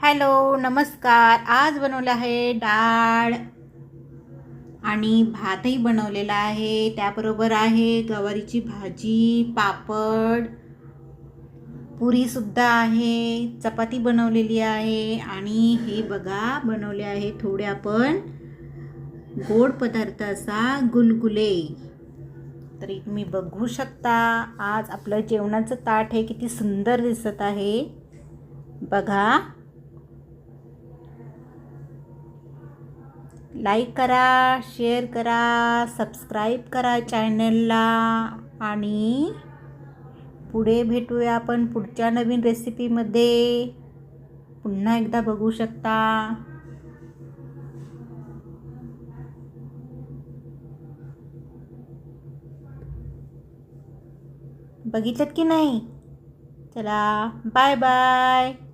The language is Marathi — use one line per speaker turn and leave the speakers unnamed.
हॅलो, नमस्कार. आज बनवलं आहे डाळ आणि भातही बनवलेला आहे. त्याबरोबर आहे गवारीची भाजी, पापड, पुरीसुद्धा आहे, चपाती बनवलेली आहे आणि हे बघा बनवले आहे थोडे आपण गोड पदार्थ असा गुलगुले. तरी तुम्ही बघू शकता आज आपलं जेवणाचं ताट हे किती सुंदर दिसत आहे. बघा, लाईक करा, शेअर करा, सबस्क्राईब करा चॅनलला आणि पुढे भेटूया आपण पुढच्या नवीन रेसिपीमध्ये. पुन्हा एकदा बघू शकता. बघितलं की नाही? चला, बाय बाय.